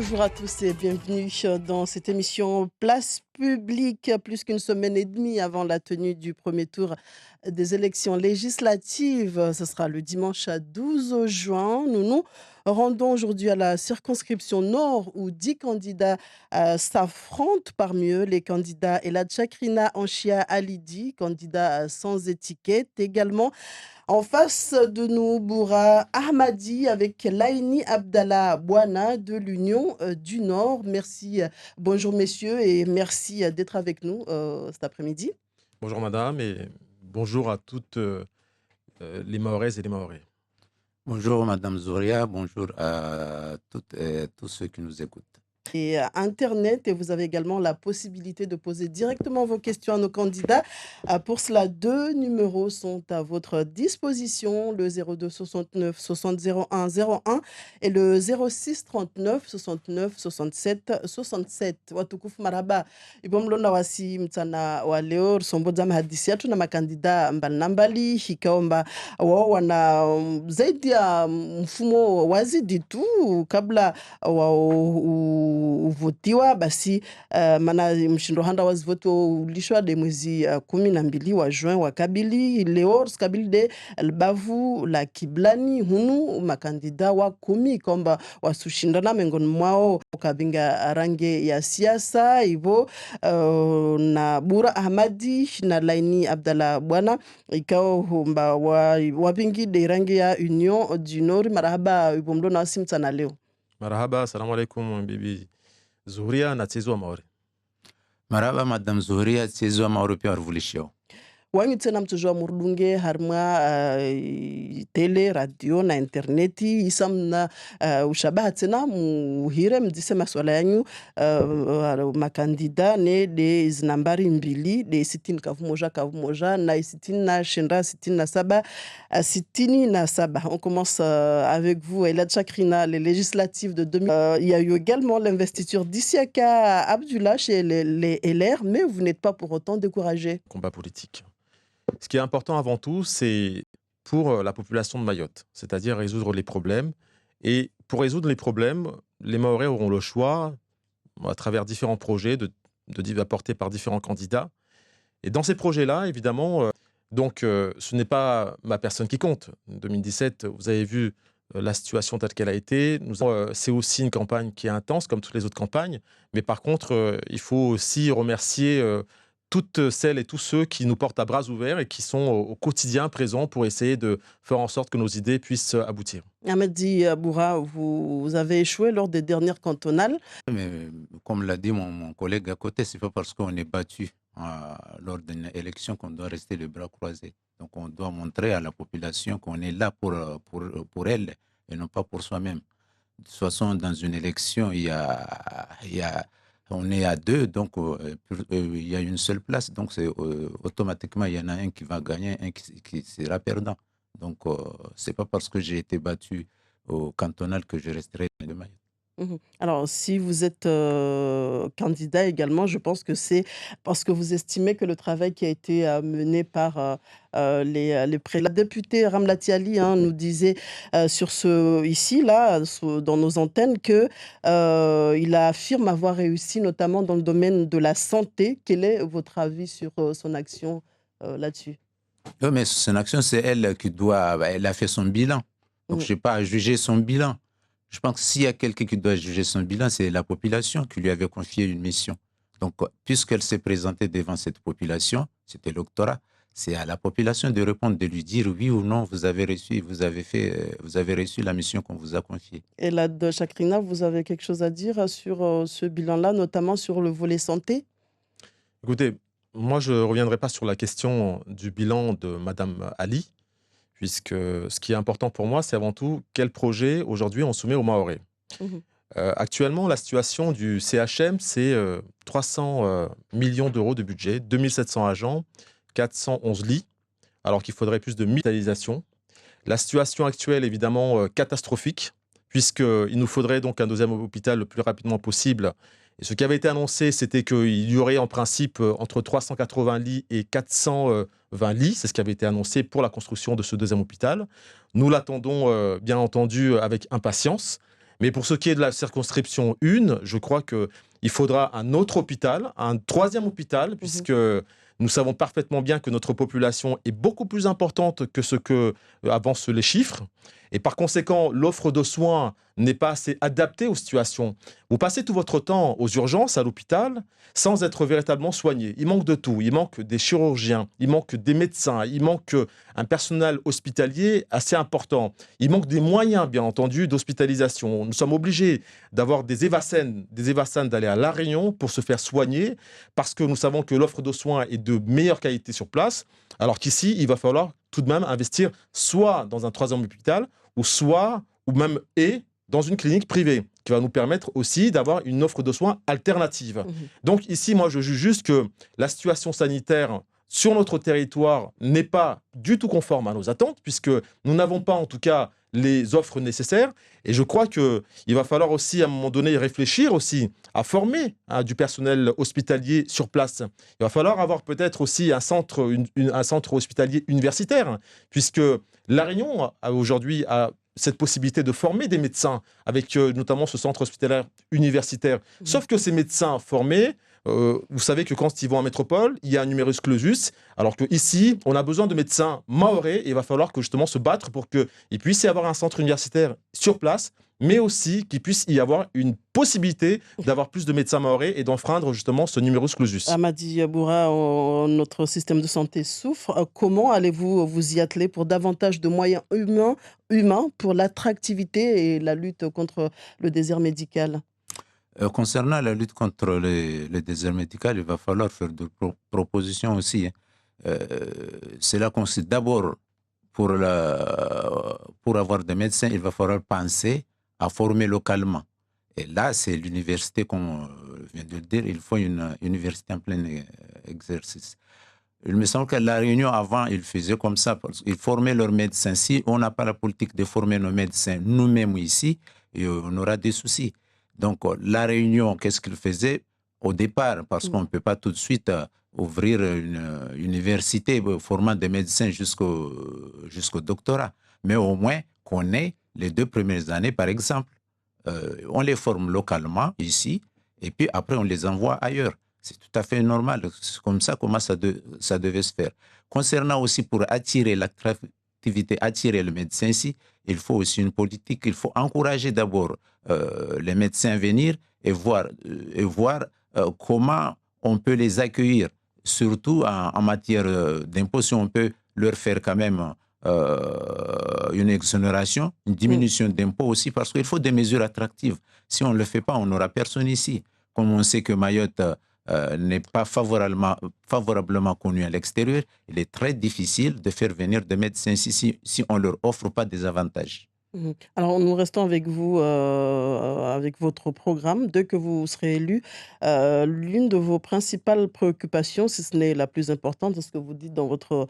Bonjour à tous et bienvenue dans cette émission Place publique, plus qu'une semaine et demie avant la tenue du premier tour des élections législatives. Ce sera le dimanche 12 juin. Nous nous rendons aujourd'hui à la circonscription Nord où 10 candidats s'affrontent. Parmi eux, les candidats Elad Chakrina Anchia Alidi, candidat sans étiquette. Également, en face de nous, Boura Ahmadi avec Laini Abdallah Bouana de l'Union du Nord. Merci, bonjour messieurs et merci d'être avec nous cet après-midi. Bonjour madame et bonjour à toutes les Mahoraises et les Mahorais. Bonjour Madame Zouria, bonjour à toutes et tous ceux qui nous écoutent. Et Internet, et vous avez également la possibilité de poser directement vos questions à nos candidats. Pour cela, 2 numéros sont à votre disposition, le 02 69 60 01 01 et le 06 39 69 67 67. Watukufu maraba, ibomlonda wasi mtana wa leo somboza mahadisi yetu na makandida mbali ikaomba wao wana zaidi ya mfumo wazidi tu kabla uvutiwa basi maana mshindo handa wazivoto ulishwa de mwezi 12 wa juin wa kabili leo kabili de albavu la kiblani hunu makandida wa 10 kwamba wasushindana miongoni mwao kabinga range ya siasa hivyo na Bura Ahmadi na Laini Abdallah Bwana ikao humba wabingi de range ya Union du Nord. Marahaba ibomdo na wasimtana leo. Marhaba, assalamu alaikum bibi Zuhuria na Tsezo Maore. Marhaba Madame Zouria, Tsezo Maore pia waruvulishio. Wanyu tena mtujua murdunge harma tele, radio na interneti isamna ushabaha tena muhire mdise maswala yanyu makandida ne de zinambari mbili de sitini kavu moja na sitini na shinda sitini na saba sitini na saba. On commence avec vous, Elad Chakrina, les législatives de 2000. Il y a eu également l'investiture d'Issiaka Abdullah chez les LR, mais vous n'êtes pas pour autant découragé. Combat politique. Ce qui est important avant tout, c'est pour la population de Mayotte, c'est-à-dire résoudre les problèmes. Et pour résoudre les problèmes, les Mahorais auront le choix, à travers différents projets, apportés par différents candidats. Et dans ces projets-là, évidemment, ce n'est pas ma personne qui compte. En 2017, vous avez vu la situation telle qu'elle a été. C'est aussi une campagne qui est intense, comme toutes les autres campagnes. Mais par contre, il faut aussi remercier toutes celles et tous ceux qui nous portent à bras ouverts et qui sont au quotidien présents pour essayer de faire en sorte que nos idées puissent aboutir. Ahmadi Boura, vous avez échoué lors des dernières cantonales. Mais comme l'a dit mon collègue à côté, c'est pas parce qu'on est battu lors d'une élection qu'on doit rester les bras croisés. Donc on doit montrer à la population qu'on est là pour elle et non pas pour soi-même. De toute façon, dans une élection, on est à 2, donc il y a une seule place. Donc automatiquement, il y en a un qui va gagner, un qui sera perdant. Donc c'est pas parce que j'ai été battu au cantonal que je resterai de Mayotte. Alors, si vous êtes candidat également, je pense que c'est parce que vous estimez que le travail qui a été mené par la députée Ramlati Ali nous disait dans nos antennes, que il affirme avoir réussi, notamment dans le domaine de la santé. Quel est votre avis sur son action là-dessus? Oui, mais son action, c'est elle qui elle a fait son bilan. Donc, je n'ai pas à juger son bilan. Je pense que s'il y a quelqu'un qui doit juger son bilan, c'est la population qui lui avait confié une mission. Donc, puisqu'elle s'est présentée devant cette population, c'était l'octorat, c'est à la population de répondre, de lui dire oui ou non, vous avez reçu la mission qu'on vous a confiée. Et là, de Chakrina, vous avez quelque chose à dire sur ce bilan-là, notamment sur le volet santé? Écoutez, moi je ne reviendrai pas sur la question du bilan de Madame Ali, puisque ce qui est important pour moi, c'est avant tout quel projet aujourd'hui on soumet aux Mahorais. Actuellement, la situation du CHM, c'est 300 millions d'euros de budget, 2700 agents, 411 lits, alors qu'il faudrait plus de hospitalisation. La situation actuelle, évidemment, catastrophique, puisqu'il nous faudrait donc un deuxième hôpital le plus rapidement possible. Et ce qui avait été annoncé, c'était qu'il y aurait en principe entre 380 lits et 420 lits. C'est ce qui avait été annoncé pour la construction de ce deuxième hôpital. Nous l'attendons bien entendu avec impatience. Mais pour ce qui est de la circonscription 1, je crois qu'il faudra un autre hôpital, un troisième hôpital, puisque nous savons parfaitement bien que notre population est beaucoup plus importante que ce que avancent les chiffres. Et par conséquent, l'offre de soins n'est pas assez adaptée aux situations. Vous passez tout votre temps aux urgences, à l'hôpital, sans être véritablement soigné. Il manque de tout. Il manque des chirurgiens, il manque des médecins, il manque un personnel hospitalier assez important. Il manque des moyens, bien entendu, d'hospitalisation. Nous sommes obligés d'avoir des évacènes d'aller à La Réunion pour se faire soigner, parce que nous savons que l'offre de soins est de meilleure qualité sur place, alors qu'ici, il va falloir tout de même investir soit dans un troisième hôpital, ou même dans une clinique privée, qui va nous permettre aussi d'avoir une offre de soins alternative. Donc ici, moi, je juge juste que la situation sanitaire sur notre territoire n'est pas du tout conforme à nos attentes, puisque nous n'avons pas, en tout cas, les offres nécessaires. Et je crois qu'il va falloir aussi, à un moment donné, réfléchir aussi à former du personnel hospitalier sur place. Il va falloir avoir peut-être aussi un centre hospitalier universitaire, puisque La Réunion, aujourd'hui, a cette possibilité de former des médecins avec notamment ce centre hospitalier universitaire. Sauf que ces médecins formés, vous savez que quand ils vont en métropole, il y a un numerus clausus, alors qu'ici, on a besoin de médecins mahorais et il va falloir que justement se battre pour qu'il puisse y avoir un centre universitaire sur place, mais aussi qu'il puisse y avoir une possibilité d'avoir plus de médecins mahorais et d'enfreindre justement ce numerus clausus. Amadi Boura, notre système de santé souffre. Comment allez-vous vous y atteler pour davantage de moyens humains pour l'attractivité et la lutte contre le désert médical? Concernant la lutte contre le désert médical, il va falloir faire des propositions aussi, hein. C'est là qu'on sait d'abord, pour avoir des médecins, il va falloir penser à former localement. Et là, c'est l'université, comme vient de le dire, il faut une université en plein exercice. Il me semble que La Réunion, avant, ils faisaient comme ça. Ils formaient leurs médecins. Si on n'a pas la politique de former nos médecins nous-mêmes ici, on aura des soucis. Donc, La Réunion, qu'est-ce qu'ils faisaient au départ? Parce qu'on ne peut pas tout de suite ouvrir une université formant des médecins jusqu'au doctorat. Mais au moins, qu'on ait les 2 premières années, par exemple. On les forme localement, ici, et puis après, on les envoie ailleurs. C'est tout à fait normal. C'est comme ça comment ça devait se faire. Concernant aussi pour attirer l'attractivité, attirer le médecin ici, il faut aussi une politique. Il faut encourager d'abord les médecins à venir et voir comment on peut les accueillir, surtout en matière d'impôts, si on peut leur faire quand même une exonération, une diminution d'impôts aussi, parce qu'il faut des mesures attractives. Si on ne le fait pas, on n'aura personne ici. Comme on sait que Mayotte n'est pas favorablement connu à l'extérieur, il est très difficile de faire venir des médecins ici si on ne leur offre pas des avantages. Alors, nous restons avec vous, avec votre programme. Dès que vous serez élu, l'une de vos principales préoccupations, si ce n'est la plus importante, c'est ce que vous dites dans votre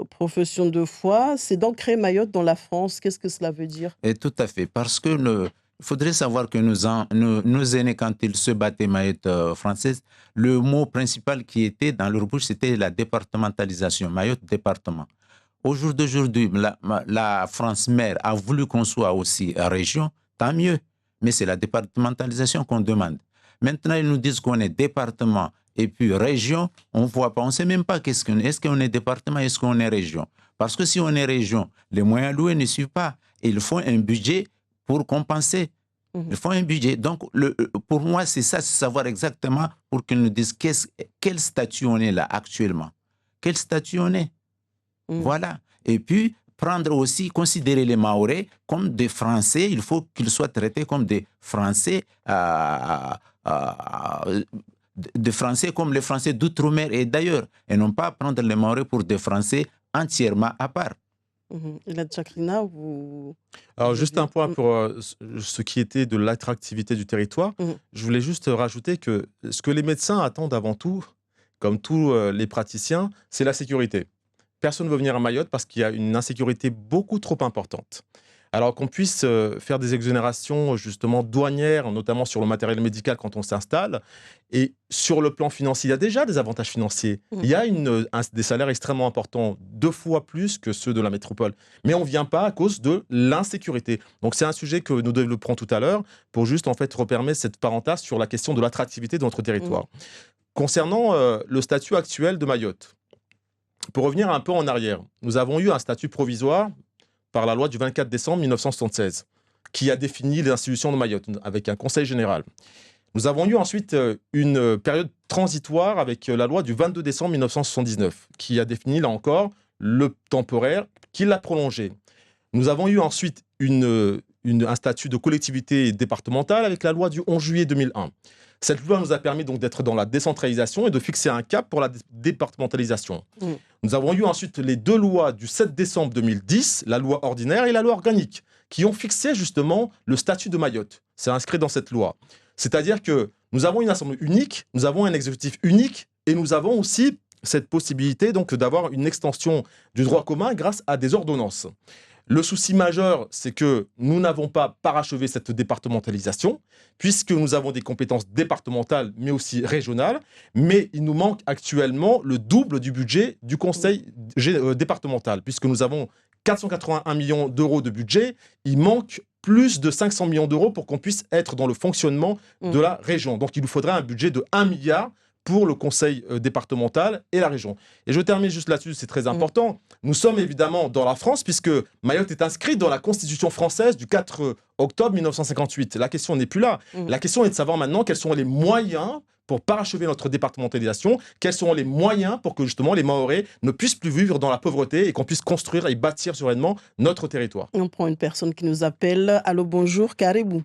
profession de foi, c'est d'ancrer Mayotte dans la France. Qu'est-ce que cela veut dire? Et tout à fait, parce que il faudrait savoir que nos aînés, quand ils se battaient Mayotte française, le mot principal qui était dans leur bouche, c'était la départementalisation, Mayotte département. Au jour d'aujourd'hui, la France mère a voulu qu'on soit aussi région, tant mieux. Mais c'est la départementalisation qu'on demande. Maintenant, ils nous disent qu'on est département et puis région, on ne voit pas, on ne sait même pas qu'est-ce qu'on est. Est-ce qu'on est département, est-ce qu'on est région? Parce que si on est région, les moyens loués ne suivent pas. Il faut un budget pour compenser. Il faut un budget. Donc, pour moi, c'est ça, c'est savoir exactement pour qu'ils nous disent quel statut on est là actuellement. Quel statut on est? Voilà. Et puis, considérer les Mahorais comme des Français. Il faut qu'ils soient traités comme des Français, des Français comme les Français d'outre-mer et d'ailleurs. Et non pas prendre les Mahorais pour des Français entièrement à part. Et la Tchakrina, vous... Alors, juste un point pour ce qui était de l'attractivité du territoire. Je voulais juste rajouter que ce que les médecins attendent avant tout, comme tous les praticiens, c'est la sécurité. Personne ne veut venir à Mayotte parce qu'il y a une insécurité beaucoup trop importante. Alors qu'on puisse faire des exonérations justement douanières, notamment sur le matériel médical quand on s'installe. Et sur le plan financier, il y a déjà des avantages financiers. Il y a des salaires extrêmement importants, 2 fois plus que ceux de la métropole. Mais on ne vient pas à cause de l'insécurité. Donc c'est un sujet que nous développerons tout à l'heure pour juste en fait repermettre cette parenthèse sur la question de l'attractivité de notre territoire. Concernant le statut actuel de Mayotte, pour revenir un peu en arrière, nous avons eu un statut provisoire par la loi du 24 décembre 1976 qui a défini les institutions de Mayotte avec un conseil général. Nous avons eu ensuite une période transitoire avec la loi du 22 décembre 1979 qui a défini là encore le temporaire qui l'a prolongé. Nous avons eu ensuite un statut de collectivité départementale avec la loi du 11 juillet 2001. Cette loi nous a permis donc d'être dans la décentralisation et de fixer un cap pour la départementalisation. Nous avons eu ensuite les 2 lois du 7 décembre 2010, la loi ordinaire et la loi organique, qui ont fixé justement le statut de Mayotte. C'est inscrit dans cette loi. C'est-à-dire que nous avons une assemblée unique, nous avons un exécutif unique et nous avons aussi cette possibilité donc d'avoir une extension du droit commun grâce à des ordonnances. Le souci majeur, c'est que nous n'avons pas parachevé cette départementalisation, puisque nous avons des compétences départementales, mais aussi régionales, mais il nous manque actuellement le double du budget du conseil départemental, puisque nous avons 481 millions d'euros de budget, il manque plus de 500 millions d'euros pour qu'on puisse être dans le fonctionnement de la région. Donc il nous faudrait un budget de 1 milliard pour le conseil départemental et la région. Et je termine juste là-dessus, c'est très important. Nous sommes évidemment dans la France, puisque Mayotte est inscrite dans la Constitution française du 4 octobre 1958. La question n'est plus là. La question est de savoir maintenant quels sont les moyens pour parachever notre départementalisation, quels sont les moyens pour que justement les Mahorais ne puissent plus vivre dans la pauvreté et qu'on puisse construire et bâtir sereinement notre territoire. On prend une personne qui nous appelle. Allô, bonjour, Karibou.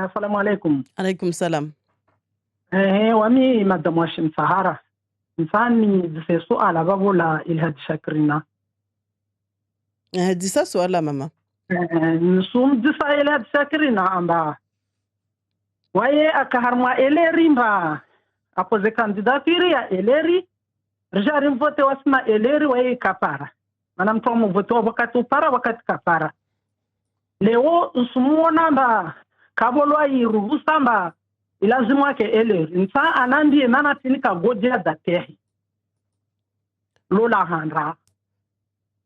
Assalamu alaikum. Alaykoum salam. Wami Madam Washim Sahara. Mfani zise suala babu la Ilhad Shakrina. Dis ça, soala, maman. Nsum disa Ilhad Shakrina amba. Waye akaharma eleri mba. Apose candidature ya eleri. Rjari mvote wasma eleri waye kapara. Mana mtomu vote wakati upara wakati kapara. Leo nsumuona mba. Kabolwa iruhusa mba. Ilazimu wake eleri. Nsa anandi nana tinika godia datehi. Lola handra.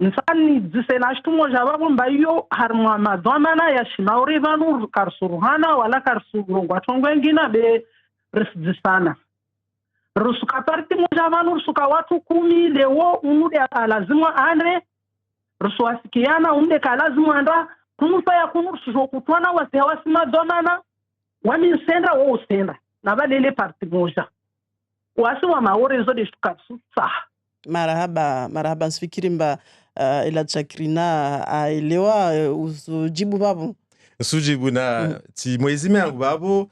Nsa ni disena shtumo jawabu mbayo harma madwamana ya shimauri vanu karsuruhana wala karsurungu. Watongo wengina be resdisana. Rusuka parti mujavanu rusuka watu 10 leo umude alazimu ande. Rusuwasikiana umude kalazimu andra. Kunufa ya kunusu kutwana wasi madwamana. Wami nsenda wo usenda na balele parti moja wasi wa maore zo de shuka marahaba nsifikiri mba Ilhad Shakrina aelewa usujibu babu usujibu na ti mwezime yangu babu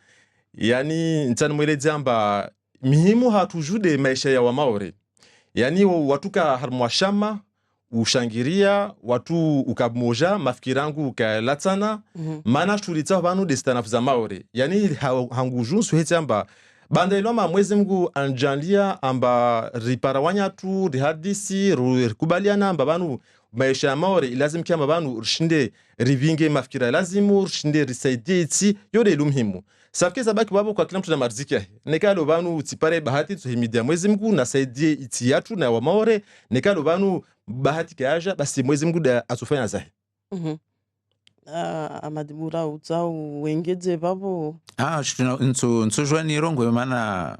yani ntani mwelezi amba mihimu hatujude maisha ya wa maore yani watuka harmwashama ushangiria watu ukamoja mafikirangu ukalatsana mana shulitsa vanu destanafu za maore yani hangujunsu heti amba banda iloma mwezi mgu anjanlia amba riparawanya tu rihadisi rikubaliana amba vanu maisha ya maore ilazimu kia vanu rishinde rivinge mafikira lazimu rishinde risaidie iti yode ilumhimu safike sabaki wabo kwa kila mtu na marziki yahe nekalo vanu utipare bahati tuhimidia mwezi mgu nasaidie iti yatu na wa maore nekalo vanu bahati kaja basi mwezi mgu atufanya zahe amadimura utsau wengedze babo nsojwani rongo mana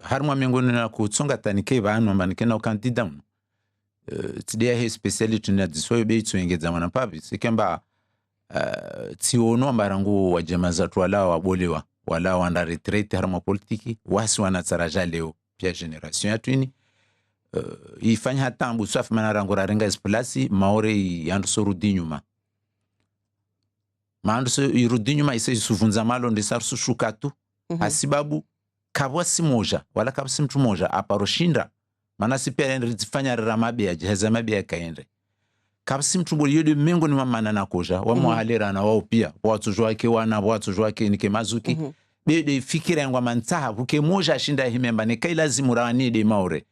harmwa miongoni na kutsonga tanike vanu manike na ukandida mno tidia he speciality na diswayo be tuengedza mana papi sikemba tiono marangu wa jamaa zatu wala wanda retreat harma politiki wasi wanatsaraja leo pia generation ya twini ifanya hatambu safi manarangu rarenga esplasi maore yandu sorudi nyuma mandu so irudi nyuma ise suvunza malo ndisarsu shukatu asibabu kabwasi moja wala kabsi mtu moja aparoshinda mana sipia ndifanya ramabe ya jeheza mabe ya kaende kabsi mtu boli yode mengo ni mamana na koja wa muhalera na wao pia watu jwake nike mazuki bede fikira ngwa mantaha buke moja shinda himemba ne kai lazimu rawani de maure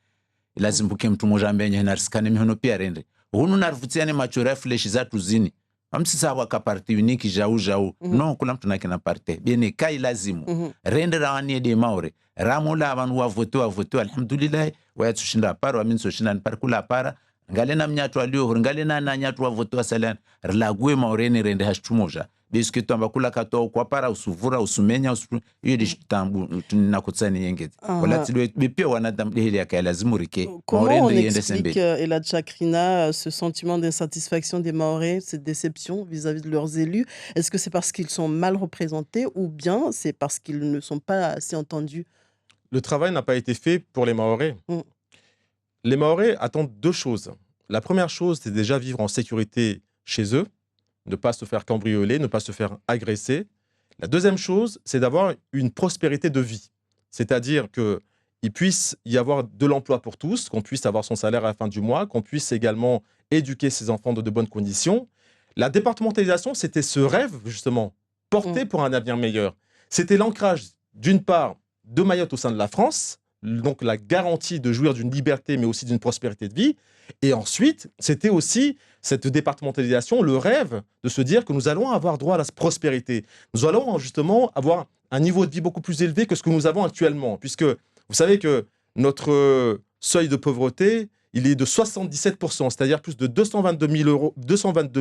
lazima buke mtu moja ambenye na riskane mihono pia rende hunu narvutiane machora fleshi zatu zini amsisa wakaparti uniki jau no kula mtu nakina parte bene kai lazimu rende rawani de maure ramula abantu wavoto alhamdulillah wayatsushinda paro aminso shinda par kula para ngalena mnyatu alio ngalena na nyatu wavoto salan relagwe maureni rende hashtumoja biske tamba kula kato kwa para usuvura usumenya hiyo distambu tunakutsani yengezi wala tilwe bipia wanadam hili ya lazimu rike. Comment on explique, Elad Chakrina, ce sentiment d'insatisfaction des Mahorais, cette déception vis-à-vis de leurs élus? Est-ce que c'est parce qu'ils sont mal représentés ou bien c'est parce qu'ils ne sont pas assez entendus? Le travail n'a pas été fait pour les Mahorais. Les Mahorais attendent deux choses. La première chose, c'est déjà vivre en sécurité chez eux, ne pas se faire cambrioler, ne pas se faire agresser. La deuxième chose, c'est d'avoir une prospérité de vie. C'est-à-dire qu'il puisse y avoir de l'emploi pour tous, qu'on puisse avoir son salaire à la fin du mois, qu'on puisse également éduquer ses enfants dans de bonnes conditions. La départementalisation, c'était ce rêve, justement, porté pour un avenir meilleur. C'était l'ancrage, d'une part, de Mayotte au sein de la France, donc la garantie de jouir d'une liberté, mais aussi d'une prospérité de vie. Et ensuite, c'était aussi cette départementalisation, le rêve de se dire que nous allons avoir droit à la prospérité. Nous allons justement avoir un niveau de vie beaucoup plus élevé que ce que nous avons actuellement. Puisque vous savez que notre seuil de pauvreté, il est de 77%, c'est-à-dire plus de 222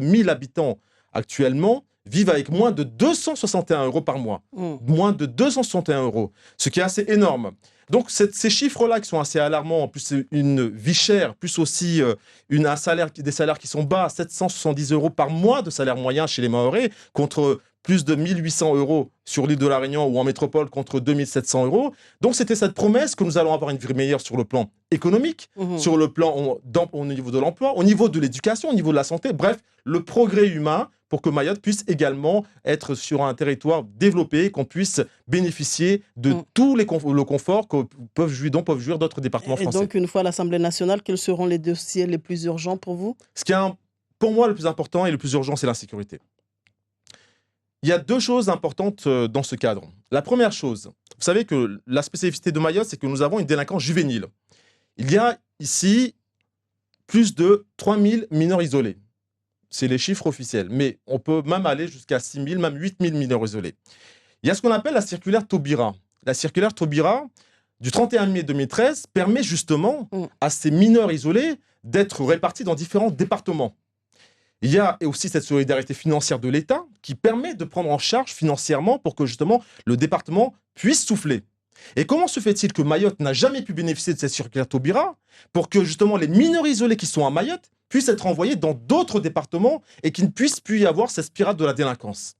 000 habitants actuellement vivent avec moins de 261 € par mois. Moins de 261 €, ce qui est assez énorme. Donc ces chiffres-là qui sont assez alarmants, en plus une vie chère, plus aussi des salaires qui sont bas, 770 € par mois de salaire moyen chez les Mahorais, contre plus de 1 800 € sur l'île de la Réunion ou en métropole contre 2 700 €. Donc c'était cette promesse que nous allons avoir une vie meilleure sur le plan économique, sur le plan au niveau de l'emploi, au niveau de l'éducation, au niveau de la santé, bref, le progrès humain pour que Mayotte puisse également être sur un territoire développé, qu'on puisse bénéficier de tout le confort dont peuvent jouir d'autres départements français. Et donc, une fois à l'Assemblée nationale, quels seront les dossiers les plus urgents pour vous? Ce qui est pour moi le plus important et le plus urgent, c'est l'insécurité. Il y a deux choses importantes dans ce cadre. La première chose, vous savez que la spécificité de Mayotte, c'est que nous avons une délinquance juvénile. Il y a ici plus de 3 000 mineurs isolés. C'est les chiffres officiels. Mais on peut même aller jusqu'à 6 000, même 8 000 mineurs isolés. Il y a ce qu'on appelle la circulaire Taubira. La circulaire Taubira du 31 mai 2013 permet justement à ces mineurs isolés d'être répartis dans différents départements. Il y a aussi cette solidarité financière de l'État qui permet de prendre en charge financièrement pour que justement le département puisse souffler. Et comment se fait-il que Mayotte n'a jamais pu bénéficier de cette circulaire Taubira pour que justement les mineurs isolés qui sont à Mayotte puissent être envoyés dans d'autres départements et qu'il ne puisse plus y avoir cette spirale de la délinquance?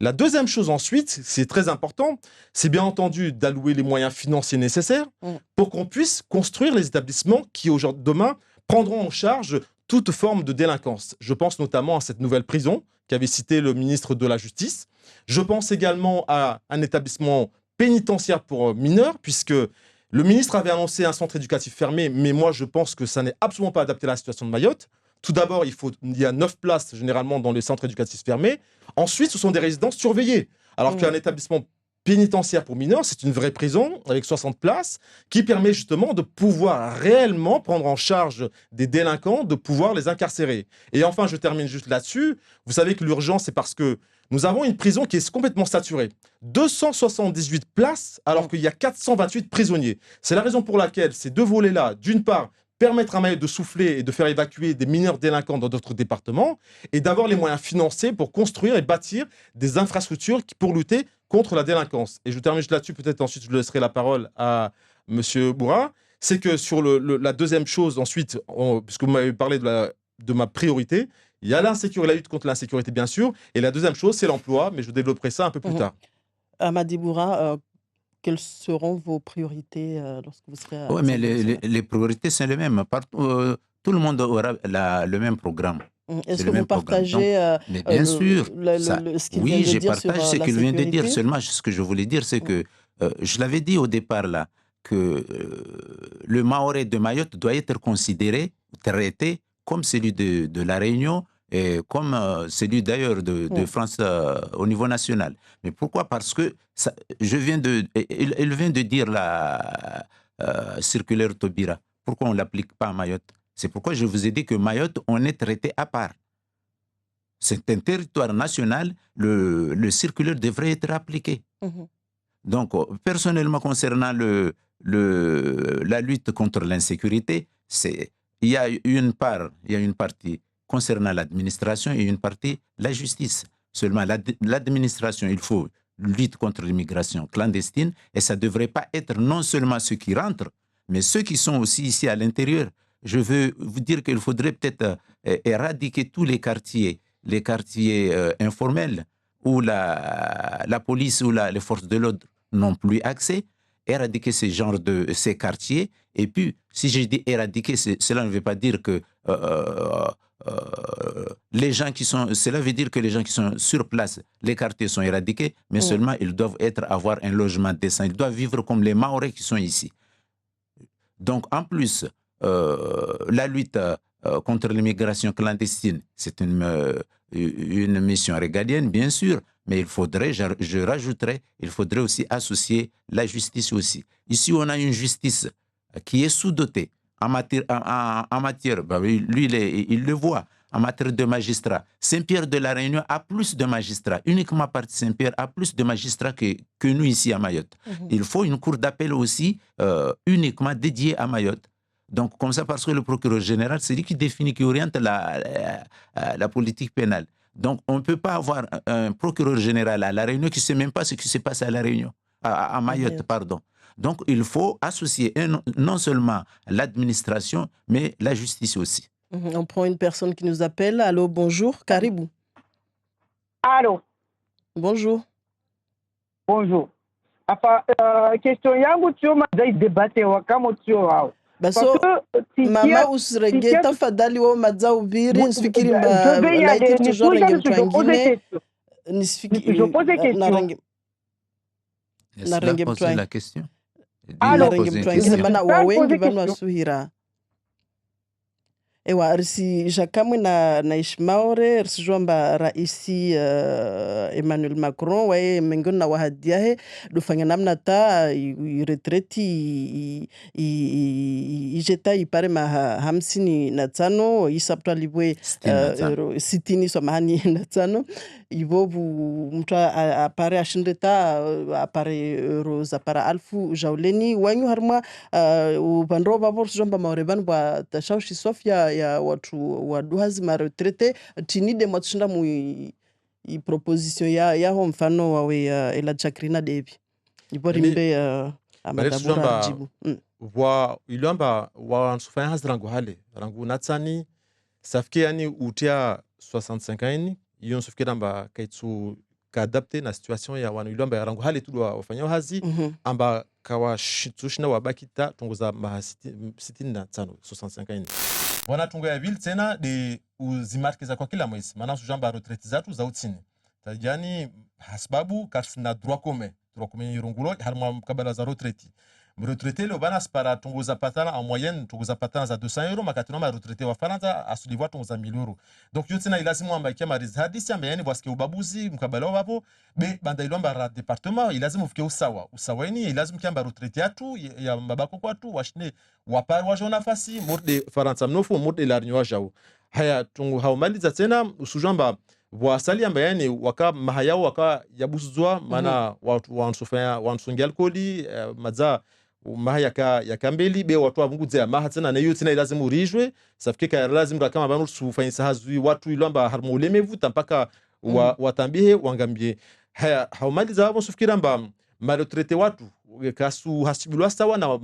La deuxième chose ensuite, c'est très important, c'est bien entendu d'allouer les moyens financiers nécessaires pour qu'on puisse construire les établissements qui demain prendront en charge toute forme de délinquance. Je pense notamment à cette nouvelle prison qu'avait cité le ministre de la Justice. Je pense également à un établissement pénitentiaire pour mineurs, puisque le ministre avait annoncé un centre éducatif fermé, mais moi je pense que ça n'est absolument pas adapté à la situation de Mayotte. Tout d'abord, il y a 9 places généralement dans les centres éducatifs fermés. Ensuite, ce sont des résidences surveillées. Alors qu'un établissement pénitentiaire pour mineurs, c'est une vraie prison avec 60 places qui permet justement de pouvoir réellement prendre en charge des délinquants, de pouvoir les incarcérer. Et enfin, je termine juste là-dessus. Vous savez que l'urgence, c'est parce que nous avons une prison qui est complètement saturée. 278 places alors qu'il y a 428 prisonniers. C'est la raison pour laquelle ces deux volets-là, d'une part, permettre à Mayotte de souffler et de faire évacuer des mineurs délinquants dans d'autres départements et d'avoir les moyens financiers pour construire et bâtir des infrastructures pour lutter contre la délinquance. Et je termine juste là-dessus, peut-être ensuite je laisserai la parole à M. Bourra. C'est que sur la deuxième chose, ensuite, puisque vous m'avez parlé de ma priorité, il y a la lutte contre l'insécurité, bien sûr, et la deuxième chose, c'est l'emploi, mais je développerai ça un peu plus tard. Amady Bourra, quelles seront vos priorités lorsque vous serez à... Oui, mais les priorités, c'est les mêmes. Tout le monde aura le même programme. Est-ce que vous partagez mais bien sûr, ce qu'il oui, vient de dire je partage sur ce qu'il vient de dire. sécurité? Seulement, ce que je voulais dire, c'est que je l'avais dit au départ là, que le Mahorais de Mayotte doit être considéré, traité comme celui de la Réunion et comme celui d'ailleurs de France au niveau national. Mais pourquoi? Parce que il vient de dire la circulaire Taubira. Pourquoi on ne l'applique pas à Mayotte? C'est pourquoi je vous ai dit que Mayotte, on est traité à part. C'est un territoire national, le circulaire devrait être appliqué. Donc, personnellement, concernant la lutte contre l'insécurité, il y a une partie concernant l'administration et une partie la justice. Seulement, l'administration, il faut lutter contre l'immigration clandestine et ça ne devrait pas être non seulement ceux qui rentrent, mais ceux qui sont aussi ici à l'intérieur. Je veux vous dire qu'il faudrait peut-être éradiquer tous les quartiers informels où la police ou les forces de l'ordre n'ont plus accès, éradiquer ces quartiers. Et puis, si je dis éradiquer, cela ne veut pas dire que cela veut dire que les gens qui sont sur place, les quartiers sont éradiqués, mais seulement ils doivent avoir un logement décent. Ils doivent vivre comme les Mahorais qui sont ici. Donc, en plus, la lutte contre l'immigration clandestine, c'est une mission régalienne, bien sûr, mais je rajouterais, il faudrait aussi associer la justice aussi. Ici, on a une justice qui est sous-dotée en matière, lui, il le voit, en matière de magistrats. Saint-Pierre de la Réunion a plus de magistrats, uniquement partie Saint-Pierre a plus de magistrats que nous ici à Mayotte. Il faut une cour d'appel aussi uniquement dédiée à Mayotte. Donc, comme ça, parce que le procureur général, c'est lui qui définit, qui oriente la politique pénale. Donc, on ne peut pas avoir un procureur général à La Réunion qui ne sait même pas ce qui se passe à La Réunion, à Mayotte, pardon. Donc, il faut associer non seulement l'administration, mais la justice aussi. On prend une personne qui nous appelle. Allô, bonjour, Karibou. Allô. Bonjour. Bonjour. Question yangu tio mazai debate wakamo tio wao. Baso mama usrege tafadhali wao madza ubiri nisifikiri mba laiti tujora ngempwangine je pose question. Narenge poser la question. Narenge mtwangine mana wawengi vanu asuhira. Ewa risi jakamwe na Ishmaore risi jwamba raisi Emmanuel Macron wae mengine na wahadiahe dufanya namna ta retreti ijeta ipare ma 55 isaptwa libwe 60 samahani na tano ivovu mtu apare ashindeta apare roza para alfu jauleni wanyu harma upandro babo jwamba maorevan bwa tashaushi Sofia ya watu waduhazi maretrete tinide mwatushinda mu i proposition ya ho mfano wawe ela chakrina devi iborimbe amadabura jibu ilamba wa nsufanya hazrangu hale rangu natsani safike yani utia 65 ani iyo nsufike namba kaitsu kadapte na situation ya wanu ilamba ya rangu hale tudwa wafanya hazi amba kawa tushina wabakita tunguza mahasitini na tano 65 ani wana tungo ya vile tena de uzimarkiza kwa kila mwezi maana sujamba retraite zatu za utini tajani hasbabu kasina droit commun yirungulo harma mkabala za retraite retraité le bana spara tunguza patana en moyenne tunguza patana za 200 euros makatuna ma retraité wa Faransa asuliwa tunguza 1000 euros donc yote na ilazimu ambakia marizi hadisi ambayani bwaske ubabuzi mkabala wapo be banda ilomba ra département ilazimu fike usaweni ilazimu kiamba retraité atu ya mbabako kwatu washine wapari wa jona fasi morde Faransa mnofu morde la rnyo jao haya tungu haumaliza tena usujamba wasali ambayani waka mahayao waka yabuzwa mana watu wansufanya alcooli maza mahaya ya mbeli be watu abunguze maha tena na hiyo tena lazima urijwe safika lazima kama banu sufanyisa hazui watu ilamba harmulemevu mpaka watambihe wangambie haya haumaliza hapo sufikira mba maretraite watu kasu hasibilwa sawa na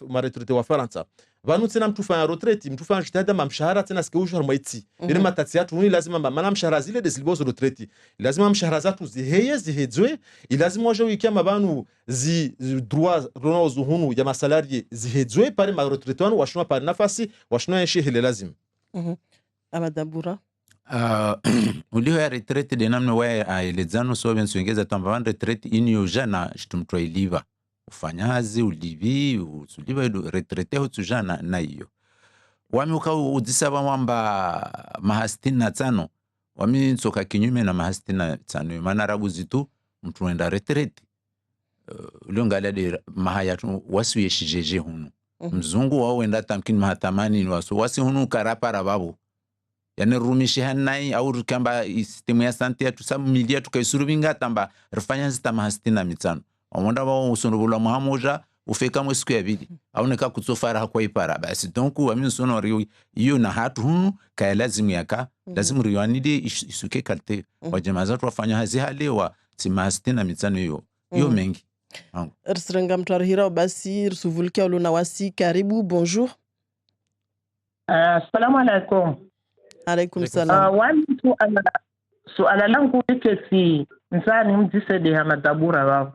maretraite wa Faransa vanu tena mtufanya retraite mtufanya jitihada mamshahara tena sikeushwa harmaiti ile matati yatu ni lazima maana mshahara zile desilibozo retraite lazima mshahara zatu zihedzwe lazima waje wikia mabanu droit ronozo hunu ya masalari zihedzwe pale ma retraite wanu washunwa pale nafasi washunwa yeshi hele lazima amadabura ulio ya retraite de namna wae aelezano so bien suengeza tamba retraite inyo jana shitumtwa iliva ufanyazi ulivi usuliva retraite hutujana na hiyo wami ukau wamba mahasitini na tano wami nsoka kinyume na mahasitini na tano maana rabu zitu mtu enda retraite ulio ngalade mahaya wasuye shijeje hunu mzungu wao wenda tamkin mahatamani waso wasi hunu karapara babu yani rumishi hanai au kamba sistemu ya sante yetu sa milia tukaisuruvinga tamba rifanya zitama hastina mitano wamonda wao usonobula muhamoja ufeka mwe siku ya bili au nika kutsofara hakwa ipara basi donc wami sono rio iyo na hatu hunu kaya lazimu yaka lazimu rio anide isuke kalte wajamaza tuwafanya hazi hale wa tima hastina mitano iyo mengi Rsirenga mtuarihira basi rsuvulkia uluna wasi karibu bonjour. Assalamu alaikum. Alaikum salam. Wani suala langu wike si nsani mjisede hamadabura wao.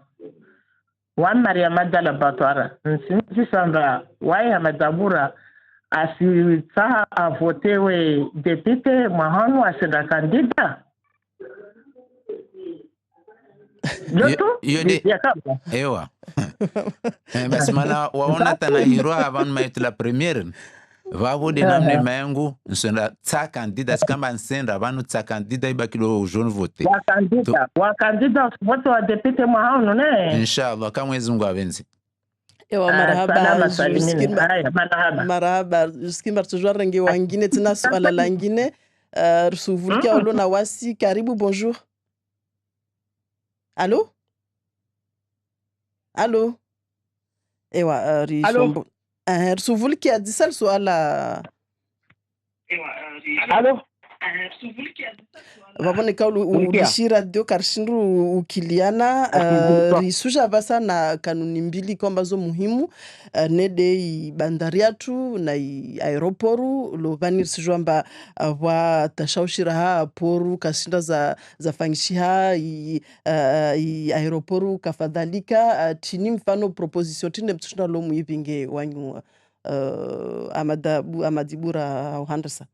Wani Maria Madala Batwara. Nsinzi samba wai hamadabura asitaha avotewe depite mahanu aseda kandida. Ewa. Basi mala waona tana hiro avant maître la première. Vavo de namne mayangu nsenda tsa kandida skamba nsenda vanu tsa kandida ibakilo jaune vote. Wa kandida vote wa depute mahauno ne. Inshallah kama Mwenyezi Mungu avenzi. Ewa marhaba. Marhaba. Juskimba tujua rangi wangine tena swala langine. Rusuvulkia uluna wasi karibu bonjour. Allô? Allô? Ewa Allô? Rusuvulkia disal swala. Allô? Vaboneka ulishira dio karshindu ukiliana risuja basa na kanuni mbili kwamba zo muhimu nede bandari yatu na aeroporu lovani risujwa mba wa tashaushira ha poru kashinda za fangishiha aeroporu kafadhalika tini mfano proposition tine mtushina lomu yipinge wanyu amadibura uhandasa.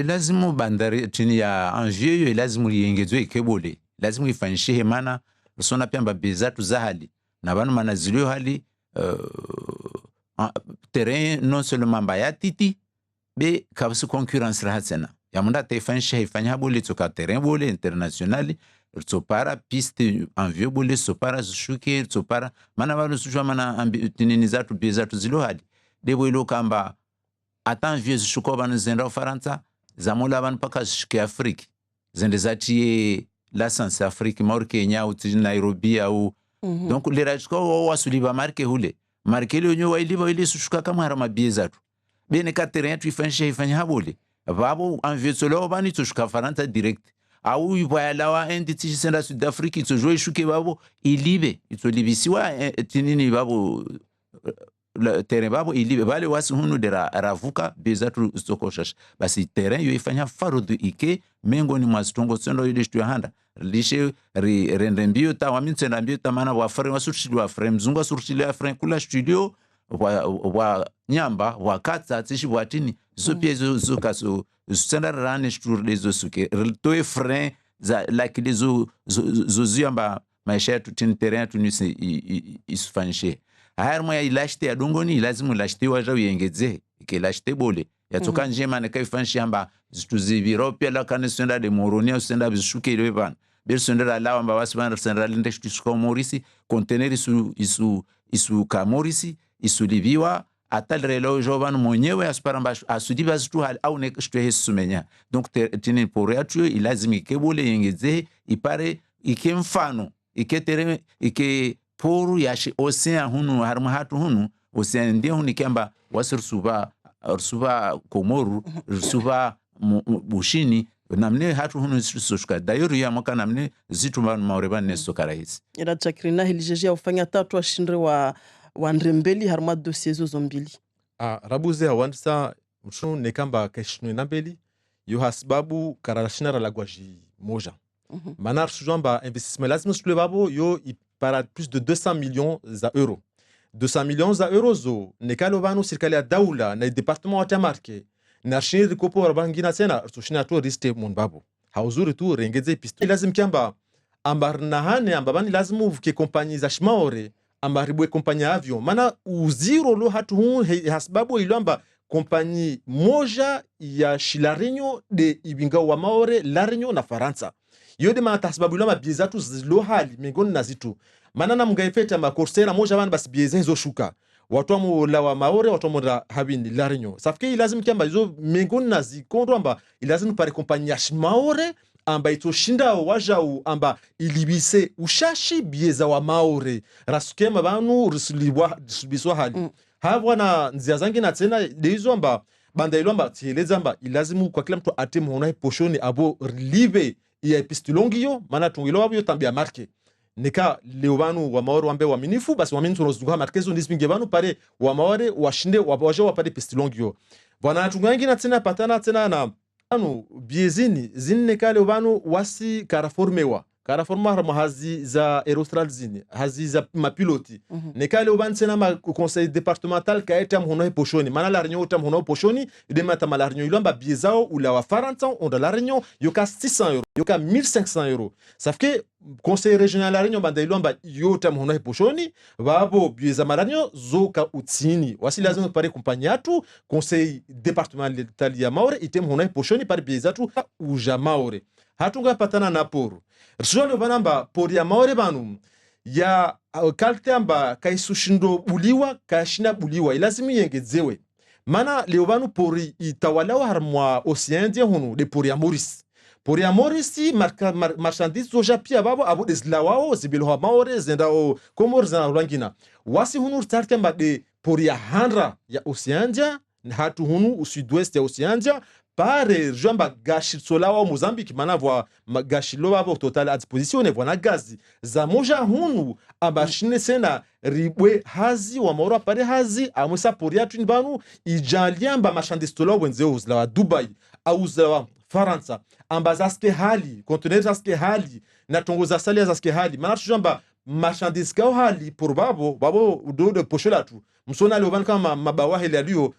Lazimu bandari chini ya enjeu lazimu liengezwe ikebole lazimu ifanyishe mana sona pia mbabezatu za hali na banu manazilio hali terrain non seulement mbaya titi be kabisa concurrence rahatsena ya munda taifanyishe ifanya bole toka terrain bole international tsopara piste envieux bole tsopara zushuke tsopara mana banu sujwa mana tinini zatu bezatu zilo hali debo ilo kamba atan vieux shuko banu zenda Ufaransa zamula banu paka shuke Afriki zende zati la sans Afrique mor Kenya ou Nairobi au donc les rajko wasuliba marke hule marke le nyo wailiba ile shuka kama harama biezatu bene ka terrain tu ifanya habole babo en vieux solo banu shuka Faransa direct au yalawa enditi senda Sud Afrique to jouer shuke babo ilibe to libisiwa tinini babo le terrain babo ilibe bale wasi hunu dera ravuka bezatu stokoshash basi terrain yo ifanya farudu ike mengo ni mwastongo sendo ile shtu handa lishe rendembio ta wamitenda mbio ta mana wa frame wasurchili wa frame zunga surchili wa frame kula studio wa nyamba wa katsa tishi watini zo piezo zo kaso senda rane shtu lezo suke to frame za like lezo zo ziamba maisha yetu tin terrain tu nisi isfanyishe haya mwa ilashte ya dungoni lazimu lashte waja uyengeze ke lashte bole yatoka njema ne kaifanshi amba zituziviro pia la kanesenda de moronia usenda bishuke ile bana besenda la amba wasibana senda linde shtusko morisi container isu ka morisi isu liviwa atal relo jovan mwenyewe asparamba asudiba zitu hal au ne shtu hesumenya donc tini poreatu ilazimi kebole yengeze ipare ikemfano iketere ike poru yashi ocean hunu harma hatu hunu ocean ndio huni kamba wasirsuba Komoru rusuba bushini namne hatu hunu soshka dayori ya mwaka namne zitu maureba neso karahisi ila chakrina hilijeje ufanya tatu ashindre wa ndrembeli harma dossier zo mbili rabuze hawansa mshunu nekamba keshnu nambeli yo hasbabu karashinara la gwaji moja manar sujamba investissement lazima sule babo yo para plus de 200 millions d'euros. 200 millions d'euros zo nekalo vanu serikali ya daula na departement wa tamarke na shiri kopo warbangina tena tushina to riste munbabu hauzuri tu rengeze pisto lazim kiamba ambarnahane ambabani lazimu ke compagnie za shmaore ambaribwe compagnie avion mana uziro lo hatu hasbabu ilamba compagnie moja ya Shilarinyo de ibinga wa maore Larinyo na Faransa yode mana tasbabu ilamba biezatu zilo hali mingoni na zitu manana mgaifeta makorsera moja bana basi bieze hizo shuka watu wa la wa maore watu wa habini la réunion safike lazima kiamba hizo mengoni na zikondo amba lazima pare kompanya maore amba itoshinda wajau amba ilibise ushashi bieza wa maore rasukema banu rusulibiswa hali hawa na nzia zangi na tena hizo amba banda ilomba tieleza amba ilazimu kwa kila mtu atemu hona poshoni abo libe ya epistolongio maana tungilo wabyo tambia marke nika leobanu wa maore wambe waminifu basi waminifu rozunguka markezo nisipinge banu pare wa maore washinde wabaje wapare epistolongio bwana tungangi na tena patana tena na anu biezini zinne kale ubanu wasi karaformewa hazi za aerostral zini hazi za mapiloti nekale ubanu tena ma conseil départemental kaeta mhono poshoni mana la réunion utam mhono poshoni idema ma la réunion ilomba biezao ula wa 40 ans on de la réunion yoka 600 euros yoka 1500 euros sauf que conseil régional la réunion banda ilomba yota mhono poshoni babo bieza maranyo zoka utini wasi lazima pare kumpanyatu conseil départemental ya maore item mhono poshoni pare biezatu uja maore hatunga patana na poru risholo banamba pori ya maore banu ya kaltamba kaisushindo buliwa kashina buliwa ilazimi yengezewe mana leo banu pori itawalawa harmwa Océan hunu de pori ya Maurice marchandise zoja pia babo abu deslawao zibiloha maore zendao komor zana rangina wasi hunu tartemba de pori ya handra ya Océan hatu hunu au sud-ouest ya Océan pare jamba gashitsolawa Mozambique mana vwa gashilo babo total à disposition ne vwana gazi za moja hunu abashine sena ribwe hazi wa maura pare hazi amusa poria twin banu ijaliamba marchandise wenze uzla Dubai au uzla Faransa ambazaske hali conteneur zaske hali na tongoza salia zaske hali mana jamba marchandise kao hali pour babo do de pocholatu msona le kama mabawa hele alio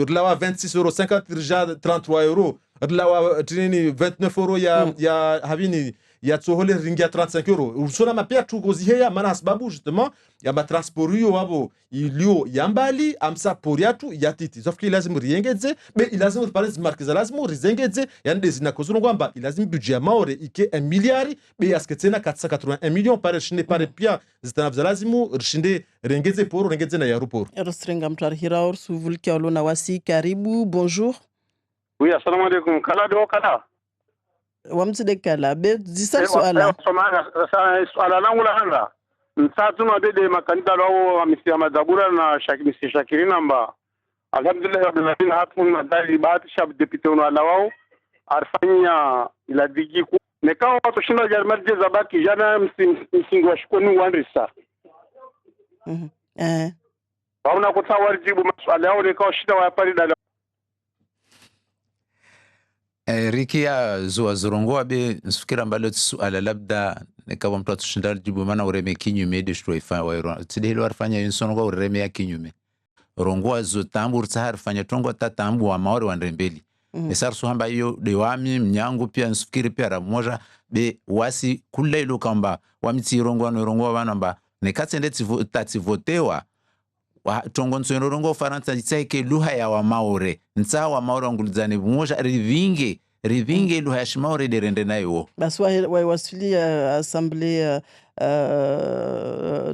lawa 26 euros 50 rja 33 euros lawa tini 29 euros ya havini ya tsohole ringia 35 euros msona mapia tu goziheya mana sababu justement ya matransporio wabo ilio yambali amsa poriatu yatiti sauf que lazima riengeze be lazima parents markeza lazima rizengeze yani desina kozungu kwamba lazima budget maore ike 1 milliard be asketena 481 millions pare shinde pare pia zitanavza lazima rishinde rengeze poro rengeze na aeroport Rostrenga mtarhira orsu vulkia olona wasi karibu bonjour. Oui, assalamu alaikum. Kala do kala. Wamtide kala be zisa swala. Swala langu la hanga. Msatu na bede makanida lao misia madabura na Shakiri namba. Alhamdulillah rabbil alamin hatun madali baati shab depute ono alawao arfanya ila digi ku. Nekao watu shinda jarmarje zabaki jana msingi wa shukoni wanrisa. Wauna kutawar jibu maswala yao nekao shida wa yapari dala. Rikia zuwa zurongoa be nsufikira mbalo suala labda nikawa mtu atushinda jibu mana ureme kinyume de shto ifa wa tidelo arfanya yinsono ureme ya kinyume rongoa zo tambu urtsahar fanya tongo tatambu wa maori wa ndembeli esar suhamba hiyo de wami mnyangu pia nsufikiri pia ramoja be wasi kulelo kamba wamiti rongoa wanamba nekatsende tativotewa tongo nsweno rongo Faransa jitsaike luha ya wa maore ntsa wa maore ngulizane moja rivinge luha ya shimaore de rende nayo baswa wa wasili assemblée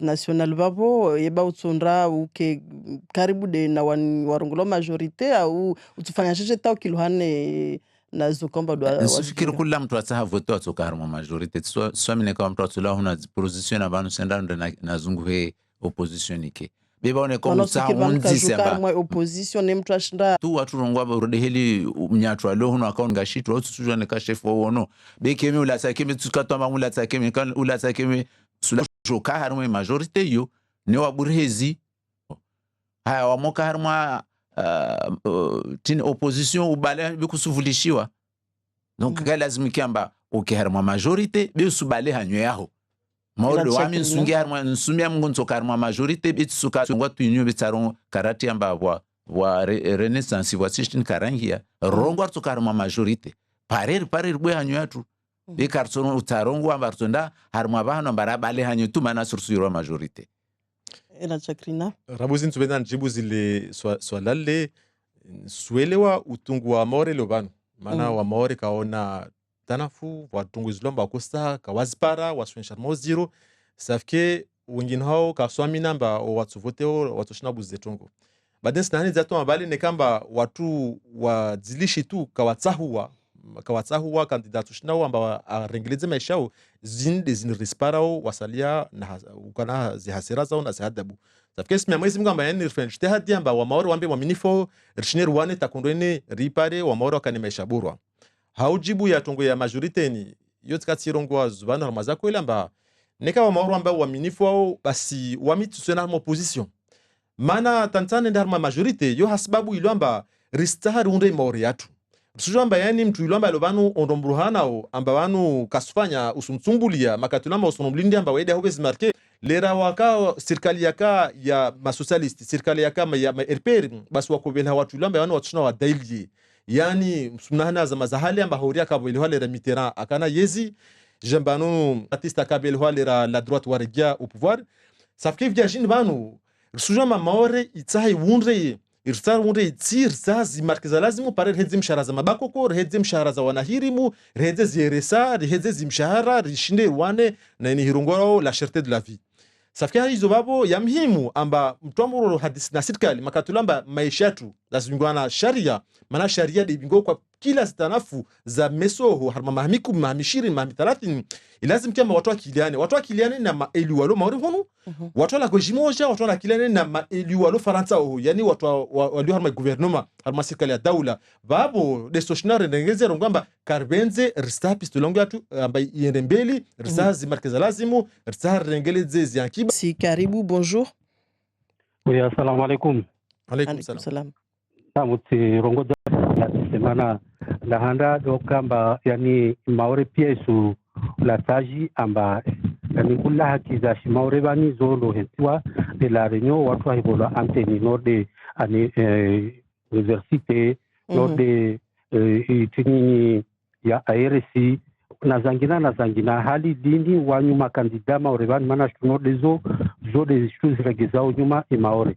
nationale babo yeba utsondra uke karibu de na warongolo majorité au utufanya jeje tao kiluhane na zokomba do nsufikiri kula mtu atsaha voto atsokarma majorité swamine kama mtu atsula huna position abantu senda na zunguhe opposition ike bebone ko mtsahundi samba opposition ne mtu ashinda tu watu rongwa barode heli mnyatwa lo huno account ngashitwa utsutsujwa ne ka chef wono bekemi ulasakemi tukatwa ulasakemi kan ulasakemi sula joka harmo majorité yo ne waburhezi haya wamoka harmo tin opposition ubale bikusuvulishiwa donc lazima kiamba ukiharmo majorité be subale hanyo yaho maoro wami nsungi harma nsumia mungu nsokarma majorité bitsuka ngwa tuinyo bitsaron karati amba wa renaissance wa sistine karangia rongwa tsokarma majorité parer bwe hanyo atu be kartsono utarongo amba tsonda harma bana barabale hanyo tu mana sursuro majorité ela chakrina rabuzi nsubena njibu zile swalalle swelewa utungu wa maore lobanu mana wa maore kaona tanafu watungu zilomba kosta kawazipara waswensharmo zero safke wengine hao kaswami namba watu vote watu shina buzetongo baden snani zato abali ne kamba watu wazilishi tu kawatsahuwa kandidatu shina amba arengeleze maishao zin risparao wasalia na ukana zihasira zao na zihadabu safike simya mwezi mgamba yani rifench te hadi amba wa maoro wambe waminifo rishner wane takondone ripare wa maoro kani maisha burwa haujibu ya tongo ya majorite ni yotsikatsirongwa zubana ramazako ile amba neka wa maoro amba waminifo wao basi wamitusena mo position mana tantane ndarma majorite yo hasbabu ilwamba ristahari unde maori yatu rusujamba yani mtu ilwamba lobanu ondombruhanao amba wanu kasufanya usumtsumbulia makatulamba usunomblindi amba wede hobezi marke lera waka serikali yaka ya masocialist serikali yaka ya RPR basi wakobela watu ilwamba wanu watushina wa daily yani msumnahana za mazahali amba horia kabele wale ra Mitterrand akana yezi jambanu artiste kabele wale ra la droite waregia au pouvoir safke vjajin banu rusujamba maore itsai wunre irtsar wunre itsir zazi markiza lazimu pare hedzi mshahara za mabakoko hedzi mshahara za wanahirimu hedzi zieresa hedzi mshahara rishinde rwane na ni hirongoro la cherté de la vie safika hizo babo ya muhimu amba mtomoro hadisi na serikali makatulamba maisha yetu lazimingwana sharia maana sharia de bingo kwa kila zitanafu za mesoho harma mahamiku mahamishiri mahamitalati ilazim kama watu akiliane na maeli walo maori hono watu la kojimoja watu akiliane na maeli walo faransa ho yani watu walio harma gouvernement harma serikali ya daula babo de soshinare ndengeze rongamba karbenze rista pistolongo yatu amba yende mbeli rista zimarkeza lazimu rista rengeleze ziankiba si karibu bonjour oui assalamu alaikum alaikum salam tamuti rongoja la semana la handa do kamba yani maore piesu la taji amba yani kula haki za maore bani zolo hetwa de la réunion watu hibola anteni norde ani université norde itini ya ARC na zangina hali dini wanyuma kandida maore bani mana norde zo de choses regezao nyuma maore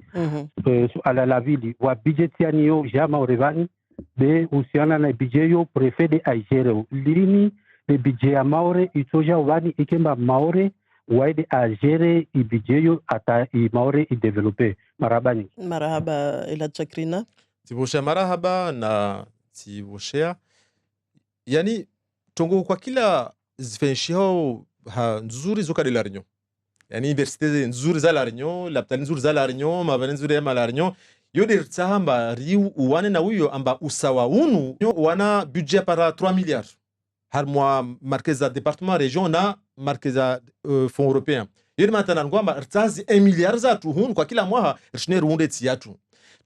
ala la vili wa budget yani yo jama maore bani de usiana na budget yo préfet de agere lini de budget ya maore itoja wani ikemba maore waide agere i budget yo ata i maore i développer marahaba ila chakrina tibosha marahaba na tiboshea yani tongo kwa kila zifenshio nzuri zoka de la Réunion yani université nzuri za la Réunion lapitali nzuri za la Réunion mavani nzuri ya la Réunion yode tsahamba riu uwane na uyo amba usawa unu wana budget para 3 milliards har mwa markeza département région na markeza fonds européen yode matana ngwamba rtsazi 1 milliard za tu hun kwa kila mwaha rishne runde tsiatu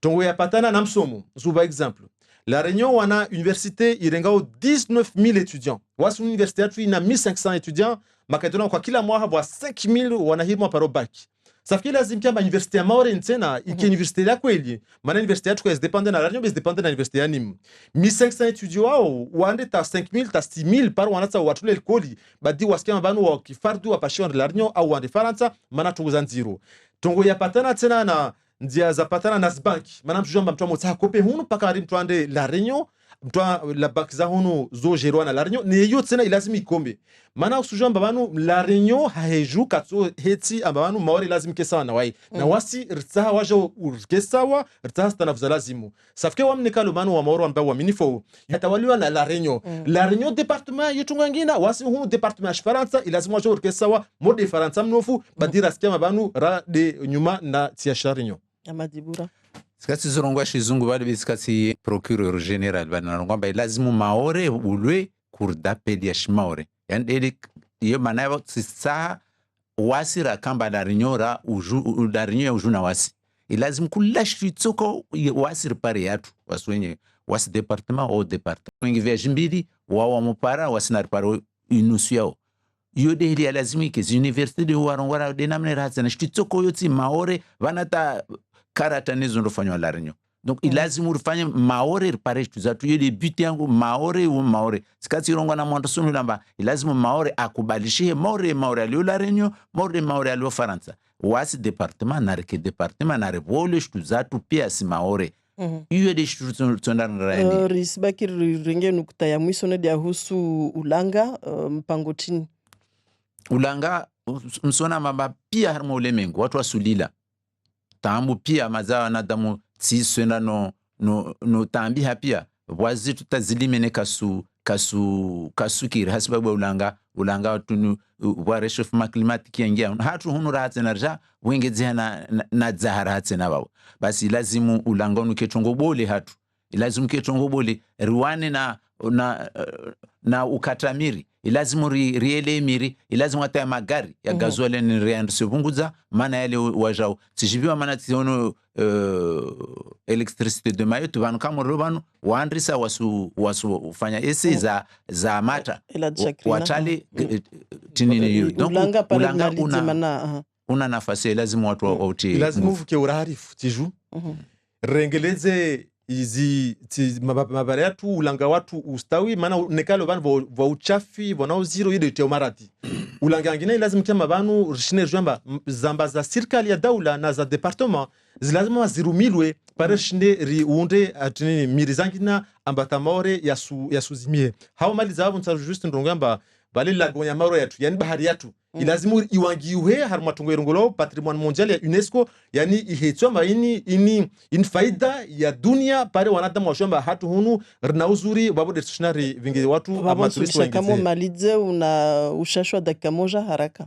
tongo ya patana na msomo zuba exemple la Réunion wana université irengao 19000 étudiants wasu université atu ina 1500 étudiants makatona kwa kila mwaha bwa 5000 wanahirma paro baki safiki lazim kamba université ya maore ntena iki université ya kweli maana université ya tukwezi depende na la Réunion bez depende na université ya nim 1500 étudiants wao wande ta 5000 ta 6000 par wanatsa watu le koli badi wasikia mabano wa kifardu wa passion de la Réunion au wande faransa maana tunguza nziro tongo ya patana tena na ndia zapatana na banki maana mtujamba mtu amotsa kope hunu paka ari mtu ande la Réunion mtu la banki za hunu zo jerwana la Réunion ni yo tena ilazimi ikombe maana usujamba banu la Réunion haheju katso heti ambanu maori lazimi kesawa na wai na wasi rtsaha wajo urkesawa rtsaha stanafza lazimu safike wamnikalo manu wa maoro amba wa minifo yatawaliwa na la Réunion la Réunion département yetunga ngina wasi hunu département Faransa ilazimu wajo urkesawa mode Faransa mnofu badira skema banu ra de nyuma na tia Réunion amadibura sikati zirongwa shizungu bali bisikati procureur général banarongwa lazimu maore ulwe cour d'appel ya shimaore yani ele iyo manavo sisa wasira kamba la rinyora uju la rinyo uju na wasi ilazimu kulashi tsoko wasir pare yatu waswenye wasi département au département ngi vya jimbili wawa mupara wasinar paro inusiao iyo de ili lazimi ke université de warongwa de namne razana shitsoko yoti maore vanata karata nezo ndofanywa la Réunion donc ilazimu rufanye maore ripare tuzatu yele but yangu maore u maore sikati rongo na mwanda sunu lamba ilazimu maore akubalishie maore alio la Réunion maore alio Faransa wasi département na reke département na revole tuzatu pia si maore iyo de tundana rani risbaki ringe nukta ya mwisho ne dia husu ulanga mpango chini ulanga msona mamba pia harmo ulemengu watu wasulila tambu pia mazao na damu tsiswenda no tambiha pia wazitu tazilimene kasukiri hasibabu ulanga tunu wa réchauffement climatique yangia hatu hunu ratse narja wengeze na zaharatse na babo basi lazimu ulangonu ketongo bole hatu lazimu ketongo bole riwane na ukatamiri ilazimu riele miri ilazimu hata magari ya gazuele ni riandse bunguza maana yale wajao sijibiwa maana tiono electricité de Mayotte vanu kama robanu waandrisa wasu ufanya esi za mata watali tinini hiyo donc ulanga una nafasi lazima watu wauti lazima uvuke urarifu tiju rengeleze izi mabara yatu ulanga watu ustawi maana nekalo banu wa uchafi wanao zero ile teo marati ulanga ngine lazima kama banu rishine jamba zamba za serikali ya daula na za departement zilazima zirumilwe pare shinde riunde atinini mirizangina ambata maore yasuzimie hao mali zao nsa just ndongamba bali la gonya maoro yatu yani bahari yatu ilazimu iwangiwe harma tungwerungolo patrimoine mondial ya UNESCO yani ihetwa maini in faida ya dunia pare wanadamu washamba hatu hunu rina uzuri babo destinary vingi watu ama turisti wengi kama malize una ushashwa dakika moja haraka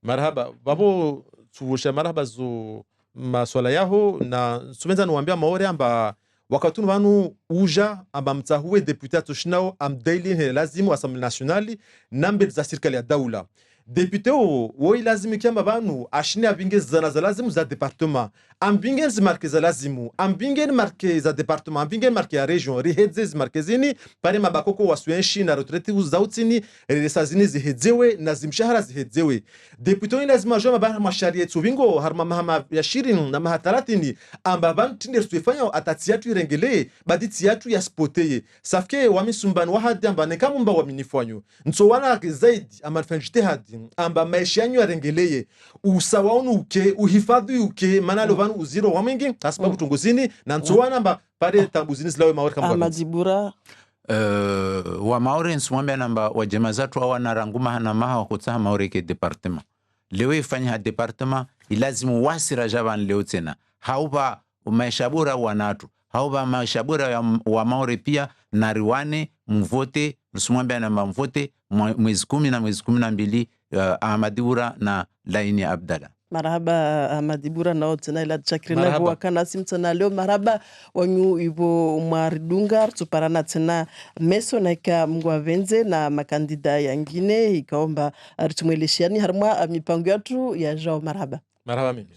marhaba babo tuwusha marhaba zo maswala yaho na sumenza nuambia maore amba wakatunu wanu uja amba mtahuwe deputy atoshinao amdaili lazimu Assemblée nationale nambe za serikali ya daula depute wo lazimi kiamba banu ashine avinge zana za lazimu za departement ambinge zimarke za lazimu ambinge marke za departement ambinge marke ya region rihedze zimarke zini pare mabakoko wasuenshi na retraite uzautini resazini zihedzewe na zimshahara zihedzewe depute wo lazima joma bana masharia tubingo harma mahama ya shirin na mahataratini amba banu tinde suifanya atatiatu irengele baditi yatu ya spoteye safke wamisumbani wahadi amba nekamumba waminifwanyu nsowana zaidi amalfanjitehadi amba maisha yanyu yarengeleye usawaunu uke uhifadhi uke manalo vanu uziro wa mingi sababu tunguzini na ntowana amba pare tambuzini zilawe maore kama amadibura wa maore nsumwambia namba wa jema zatu wana ranguma hana maha wakutsaha maore ke departement lewe ifanya ha departement ilazimu wasira javan leo tena hauba maisha bora wanatu hauba maisha bora wa maore pia nariwane mvote nsumwambia namba mvote mwezi 10 na mwezi 12 Ahmadibura na Laini Abdalla. Marhaba Ahmadibura na otena ila chakirina kwa kana simtana leo marhaba wanyu ibo mwaridungar tuparana tena meso na ika mngwa venze na makandida yangine ikaomba aritumweleshiani harma mipango yatu ya jao marhaba. Marhaba mimi.